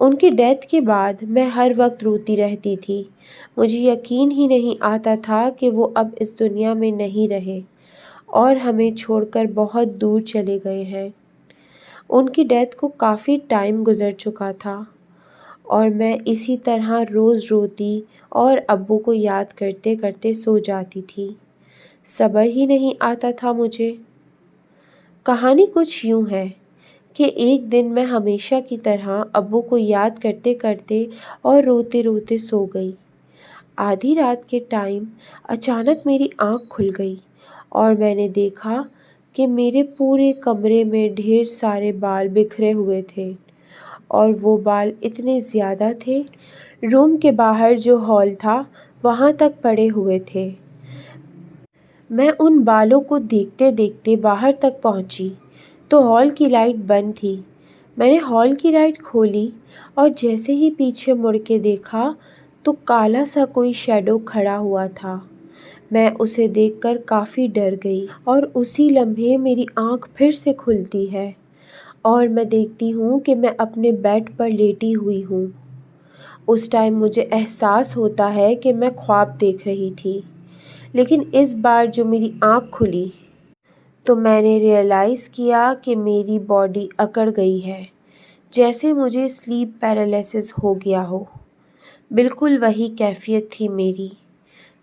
ان کی ڈیتھ کے بعد میں ہر وقت روتی رہتی تھی۔ مجھے یقین ہی نہیں آتا تھا کہ وہ اب اس دنیا میں نہیں رہے اور ہمیں چھوڑ کر بہت دور چلے گئے ہیں۔ ان کی ڈیتھ کو کافی ٹائم گزر چکا تھا اور میں اسی طرح روز روتی اور ابو کو یاد کرتے کرتے سو جاتی تھی۔ صبر ہی نہیں آتا تھا مجھے۔ کہانی کچھ یوں ہے کہ ایک دن میں ہمیشہ کی طرح ابو کو یاد کرتے کرتے اور روتے روتے سو گئی۔ آدھی رات کے ٹائم اچانک میری آنکھ کھل گئی اور میں نے دیکھا کہ میرے پورے کمرے میں ڈھیر سارے بال بکھرے ہوئے تھے، اور وہ بال اتنے زیادہ تھے، روم کے باہر جو ہال تھا وہاں تک پڑے ہوئے تھے۔ میں ان بالوں کو دیکھتے دیکھتے باہر تک پہنچی تو ہال کی لائٹ بند تھی۔ میں نے ہال کی لائٹ کھولی اور جیسے ہی پیچھے مڑ کے دیکھا تو کالا سا کوئی شیڈو کھڑا ہوا تھا۔ میں اسے دیکھ کر کافی ڈر گئی اور اسی لمحے میری آنکھ پھر سے کھلتی ہے اور میں دیکھتی ہوں کہ میں اپنے بیڈ پر لیٹی ہوئی ہوں۔ اس ٹائم مجھے احساس ہوتا ہے کہ میں خواب دیکھ رہی تھی، لیکن اس بار جو میری آنکھ کھلی تو میں نے ریئلائز کیا کہ میری باڈی اکڑ گئی ہے، جیسے مجھے سلیپ پیرالیسس ہو گیا ہو۔ بالکل وہی کیفیت تھی میری۔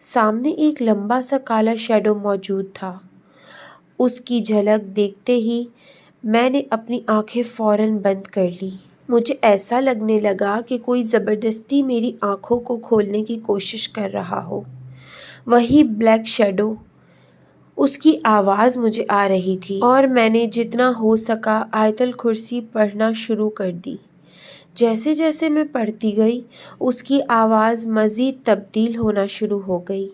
سامنے ایک لمبا سا کالا شیڈو موجود تھا۔ اس کی جھلک دیکھتے ہی میں نے اپنی آنکھیں فوراً بند کر لی۔ مجھے ایسا لگنے لگا کہ کوئی زبردستی میری آنکھوں کو کھولنے کی کوشش کر رہا ہو۔ وہی بلیک شیڈو، اس کی آواز مجھے آ رہی تھی اور میں نے جتنا ہو سکا آیت الکرسی پڑھنا شروع کر دی۔ جیسے جیسے میں پڑھتی گئی اس کی آواز مزید تبدیل ہونا شروع ہو گئی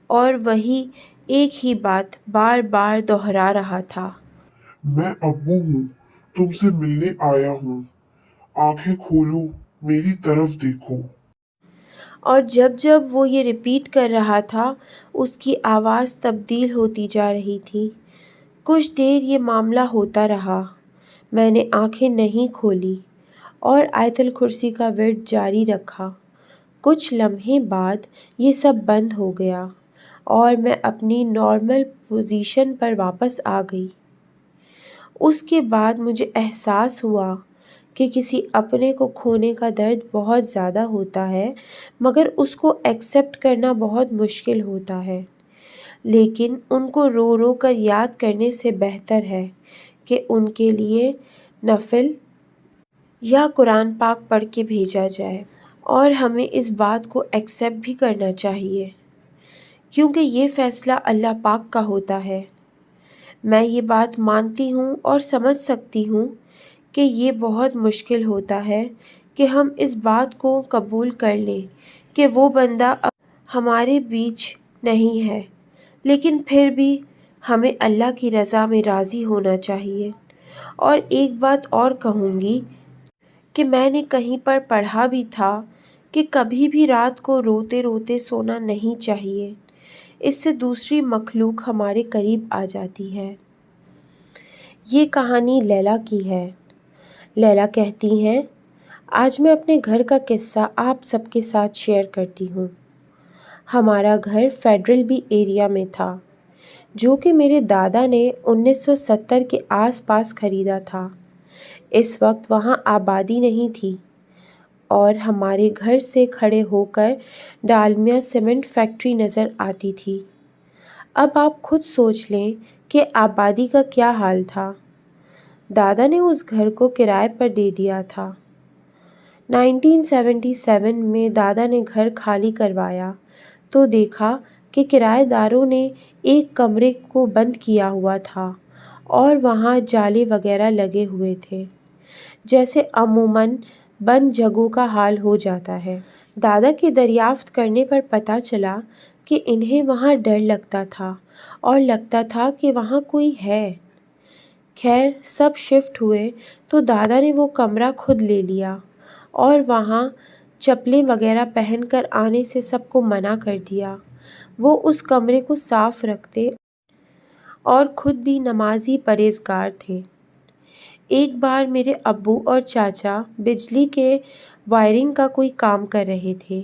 اور وہی ایک ہی بات بار بار دہرا رہا تھا۔ میں ابو ہوں، تم سے ملنے آیا ہوں، آنکھیں کھولو، میری طرف دیکھو۔ اور جب جب وہ یہ ریپیٹ کر رہا تھا اس کی آواز تبدیل ہوتی جا رہی تھی۔ کچھ دیر یہ معاملہ ہوتا رہا۔ میں نے آنکھیں نہیں کھولی اور آیت الکرسی کا ورد جاری رکھا۔ کچھ لمحے بعد یہ سب بند ہو گیا اور میں اپنی نارمل پوزیشن پر واپس آ گئی۔ اس کے بعد مجھے احساس ہوا کہ کسی اپنے کو کھونے کا درد بہت زیادہ ہوتا ہے، مگر اس کو ایکسیپٹ کرنا بہت مشکل ہوتا ہے۔ لیکن ان کو رو رو کر یاد کرنے سے بہتر ہے کہ ان کے لیے نفل یا قرآن پاک پڑھ کے بھیجا جائے، اور ہمیں اس بات کو ایکسیپٹ بھی کرنا چاہیے کیونکہ یہ فیصلہ اللہ پاک کا ہوتا ہے۔ میں یہ بات مانتی ہوں اور سمجھ سکتی ہوں کہ یہ بہت مشکل ہوتا ہے کہ ہم اس بات کو قبول کر لیں کہ وہ بندہ اب ہمارے بیچ نہیں ہے، لیکن پھر بھی ہمیں اللہ کی رضا میں راضی ہونا چاہیے۔ اور ایک بات اور کہوں گی کہ میں نے کہیں پر پڑھا بھی تھا کہ کبھی بھی رات کو روتے روتے سونا نہیں چاہیے، اس سے دوسری مخلوق ہمارے قریب آ جاتی ہے۔ یہ کہانی لیلا کی ہے۔ لیلا کہتی ہیں، آج میں اپنے گھر کا قصہ آپ سب کے ساتھ شیئر کرتی ہوں۔ ہمارا گھر فیڈرل بی ایریا میں تھا، جو کہ میرے دادا نے 1970 کے آس پاس خریدا تھا۔ اس وقت وہاں آبادی نہیں تھی اور ہمارے گھر سے کھڑے ہو کر ڈالمیا سیمنٹ فیکٹری نظر آتی تھی۔ اب آپ خود سوچ لیں کہ آبادی کا کیا حال تھا۔ دادا نے اس گھر کو کرائے پر دے دیا تھا۔ 1977 میں دادا نے گھر خالی کروایا تو دیکھا کہ کرایہ داروں نے ایک کمرے کو بند کیا ہوا تھا اور وہاں جالے وغیرہ لگے ہوئے تھے، جیسے عموماً بند جگہوں کا حال ہو جاتا ہے۔ دادا کے دریافت کرنے پر پتہ چلا کہ انہیں وہاں ڈر لگتا تھا اور لگتا تھا کہ وہاں کوئی ہے۔ خیر سب شفٹ ہوئے تو دادا نے وہ کمرہ خود لے لیا اور وہاں چپلیں وغیرہ پہن کر آنے سے سب کو منع کر دیا۔ وہ اس کمرے کو صاف رکھتے اور خود بھی نمازی پرہیزگار تھے۔ ایک بار میرے ابو اور چاچا بجلی کے وائرنگ کا کوئی کام کر رہے تھے،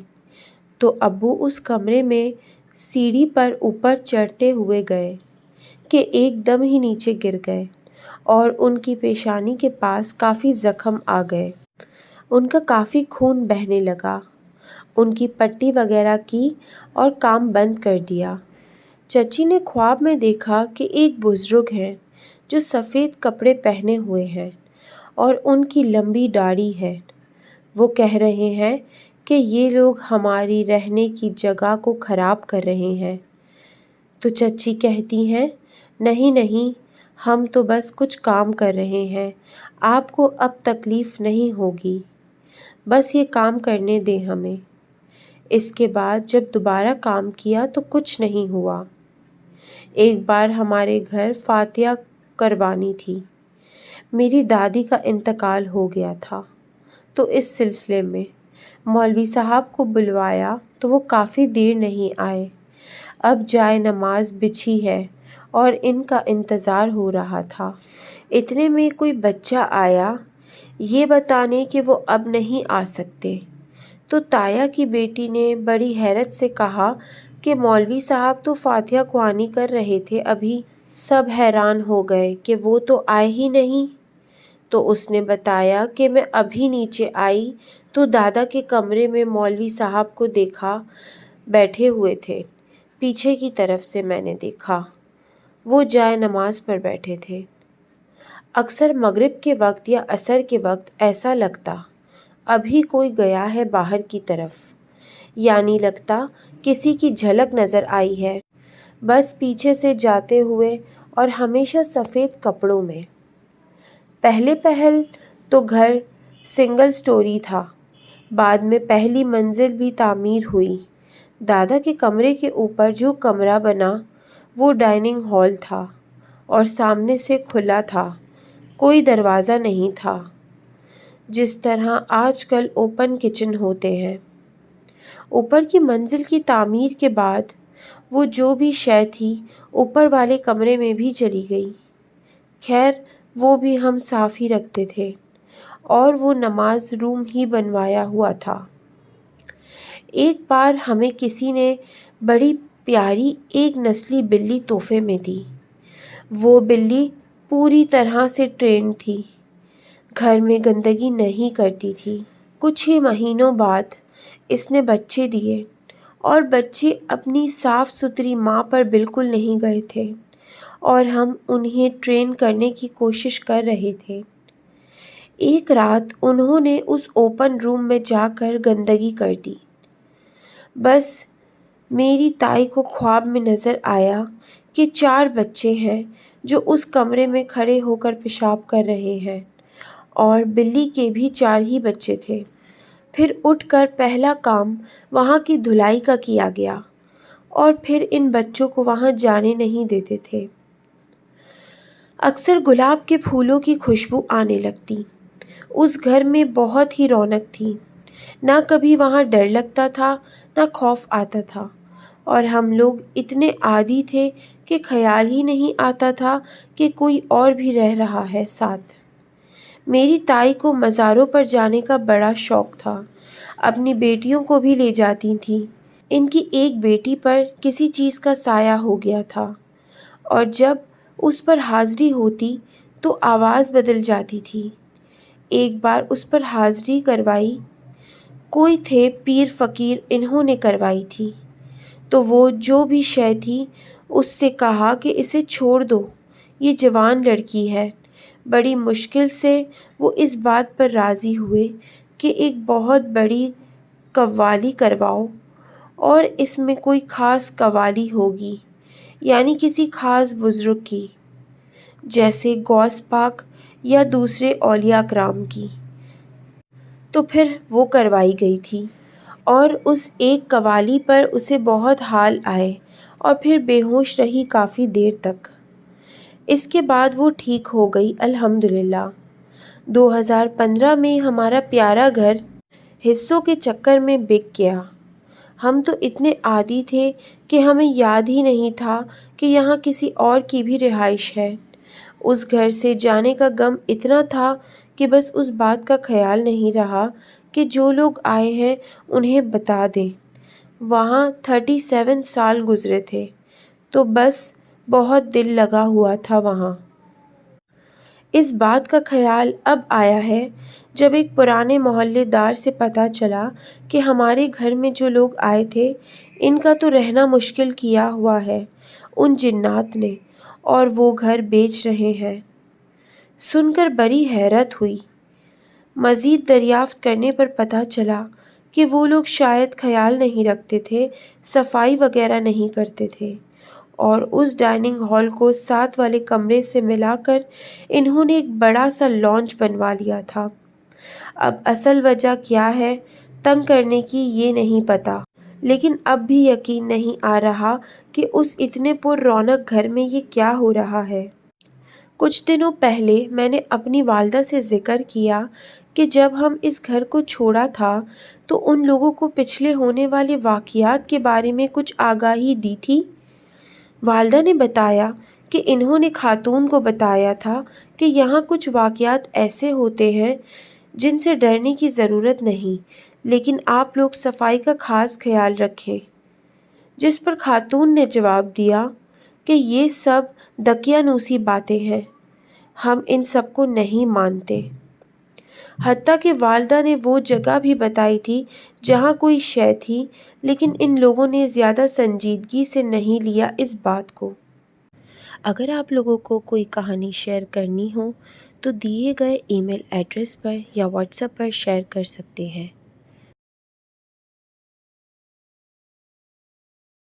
تو ابو اس کمرے میں سیڑھی پر اوپر چڑھتے ہوئے گئے کہ ایک دم ہی نیچے گر گئے اور ان کی پیشانی کے پاس کافی زخم آ گئے۔ ان کا کافی خون بہنے لگا۔ ان کی پٹی وغیرہ کی اور کام بند کر دیا۔ چچی نے خواب میں دیکھا کہ ایک بزرگ ہیں جو سفید کپڑے پہنے ہوئے ہیں اور ان کی لمبی داڑھی ہے۔ وہ کہہ رہے ہیں کہ یہ لوگ ہماری رہنے کی جگہ کو خراب کر رہے ہیں۔ تو چچی کہتی ہیں، نہیں نہیں، ہم تو بس کچھ کام کر رہے ہیں، آپ کو اب تکلیف نہیں ہوگی، بس یہ کام کرنے دیں ہمیں۔ اس کے بعد جب دوبارہ کام کیا تو کچھ نہیں ہوا۔ ایک بار ہمارے گھر فاتحہ کروانی تھی، میری دادی کا انتقال ہو گیا تھا، تو اس سلسلے میں مولوی صاحب کو بلوایا تو وہ کافی دیر نہیں آئے۔ اب جائے نماز بچھی ہے اور ان کا انتظار ہو رہا تھا۔ اتنے میں کوئی بچہ آیا یہ بتانے کہ وہ اب نہیں آ سکتے، تو تایا کی بیٹی نے بڑی حیرت سے کہا کہ مولوی صاحب تو فاتحہ خوانی کر رہے تھے ابھی۔ سب حیران ہو گئے کہ وہ تو آئے ہی نہیں۔ تو اس نے بتایا کہ میں ابھی نیچے آئی تو دادا کے کمرے میں مولوی صاحب کو دیکھا بیٹھے ہوئے تھے، پیچھے کی طرف سے میں نے دیکھا، وہ جائے نماز پر بیٹھے تھے۔ اکثر مغرب کے وقت یا عصر کے وقت ایسا لگتا ابھی کوئی گیا ہے باہر کی طرف، یعنی لگتا کسی کی جھلک نظر آئی ہے، بس پیچھے سے جاتے ہوئے اور ہمیشہ سفید کپڑوں میں۔ پہلے پہل تو گھر سنگل سٹوری تھا، بعد میں پہلی منزل بھی تعمیر ہوئی۔ دادا کے کمرے کے اوپر جو کمرہ بنا وہ ڈائننگ ہال تھا اور سامنے سے کھلا تھا، کوئی دروازہ نہیں تھا، جس طرح آج کل اوپن کچن ہوتے ہیں۔ اوپر کی منزل کی تعمیر کے بعد وہ جو بھی شے تھی اوپر والے کمرے میں بھی چلی گئی۔ خیر وہ بھی ہم صاف ہی رکھتے تھے اور وہ نماز روم ہی بنوایا ہوا تھا۔ ایک بار ہمیں کسی نے بڑی پیاری ایک نسلی بلی تحفے میں دی۔ وہ بلی پوری طرح سے ٹرینڈ تھی، گھر میں گندگی نہیں کرتی تھی۔ کچھ ہی مہینوں بعد اس نے بچے دیے اور بچے اپنی صاف ستھری ماں پر بالکل نہیں گئے تھے اور ہم انہیں ٹرین کرنے کی کوشش کر رہے تھے۔ ایک رات انہوں نے اس اوپن روم میں جا کر گندگی کر دی۔ بس میری تائی کو خواب میں نظر آیا کہ 4 بچے ہیں جو اس کمرے میں کھڑے ہو کر پیشاب کر رہے ہیں اور بلی کے بھی 4 ہی بچے تھے۔ پھر اٹھ کر پہلا کام وہاں کی دھلائی کا کیا گیا اور پھر ان بچوں کو وہاں جانے نہیں دیتے تھے۔ اکثر گلاب کے پھولوں کی خوشبو آنے لگتی۔ اس گھر میں بہت ہی رونق تھی، نہ کبھی وہاں ڈر لگتا تھا نہ خوف آتا تھا، اور ہم لوگ اتنے عادی تھے کہ خیال ہی نہیں آتا تھا کہ کوئی اور بھی رہ رہا ہے ساتھ۔ میری تائی کو مزاروں پر جانے کا بڑا شوق تھا، اپنی بیٹیوں کو بھی لے جاتی تھیں۔ ان کی ایک بیٹی پر کسی چیز کا سایہ ہو گیا تھا اور جب اس پر حاضری ہوتی تو آواز بدل جاتی تھی۔ ایک بار اس پر حاضری کروائی، کوئی تھے پیر فقیر، انہوں نے کروائی تھی، تو وہ جو بھی شے تھی اس سے کہا کہ اسے چھوڑ دو، یہ جوان لڑکی ہے۔ بڑی مشکل سے وہ اس بات پر راضی ہوئے کہ ایک بہت بڑی قوالی کرواؤ اور اس میں کوئی خاص قوالی ہوگی، یعنی کسی خاص بزرگ کی، جیسے غوث پاک یا دوسرے اولیاء کرام کی۔ تو پھر وہ کروائی گئی تھی اور اس ایک قوالی پر اسے بہت حال آئے اور پھر بے ہوش رہی کافی دیر تک۔ اس کے بعد وہ ٹھیک ہو گئی الحمدللہ۔ 2015 میں ہمارا پیارا گھر حصوں کے چکر میں بک گیا۔ ہم تو اتنے عادی تھے کہ ہمیں یاد ہی نہیں تھا کہ یہاں کسی اور کی بھی رہائش ہے۔ اس گھر سے جانے کا غم اتنا تھا کہ بس اس بات کا خیال نہیں رہا کہ جو لوگ آئے ہیں انہیں بتا دیں۔ وہاں 37 سال گزرے تھے تو بس بہت دل لگا ہوا تھا وہاں۔ اس بات کا خیال اب آیا ہے جب ایک پرانے محلے دار سے پتہ چلا کہ ہمارے گھر میں جو لوگ آئے تھے ان کا تو رہنا مشکل کیا ہوا ہے ان جنات نے، اور وہ گھر بیچ رہے ہیں۔ سن کر بڑی حیرت ہوئی۔ مزید دریافت کرنے پر پتہ چلا کہ وہ لوگ شاید خیال نہیں رکھتے تھے، صفائی وغیرہ نہیں کرتے تھے، اور اس ڈائننگ ہال کو ساتھ والے کمرے سے ملا کر انہوں نے ایک بڑا سا لانچ بنوا لیا تھا۔ اب اصل وجہ کیا ہے تنگ کرنے کی یہ نہیں پتا، لیکن اب بھی یقین نہیں آ رہا کہ اس اتنے پر رونق گھر میں یہ کیا ہو رہا ہے۔ کچھ دنوں پہلے میں نے اپنی والدہ سے ذکر کیا کہ جب ہم اس گھر کو چھوڑا تھا تو ان لوگوں کو پچھلے ہونے والے واقعات کے بارے میں کچھ آگاہی دی تھی۔ والدہ نے بتایا کہ انہوں نے خاتون کو بتایا تھا کہ یہاں کچھ واقعات ایسے ہوتے ہیں جن سے ڈرنے کی ضرورت نہیں، لیکن آپ لوگ صفائی کا خاص خیال رکھیں۔ جس پر خاتون نے جواب دیا کہ یہ سب دقیانوسی باتیں ہیں، ہم ان سب کو نہیں مانتے۔ حتیٰ کہ والدہ نے وہ جگہ بھی بتائی تھی جہاں کوئی شے تھی، لیکن ان لوگوں نے زیادہ سنجیدگی سے نہیں لیا اس بات کو۔ اگر آپ لوگوں کو کوئی کہانی شیئر کرنی ہو تو دیے گئے ای میل ایڈریس پر یا واٹس ایپ پر شیئر کر سکتے ہیں۔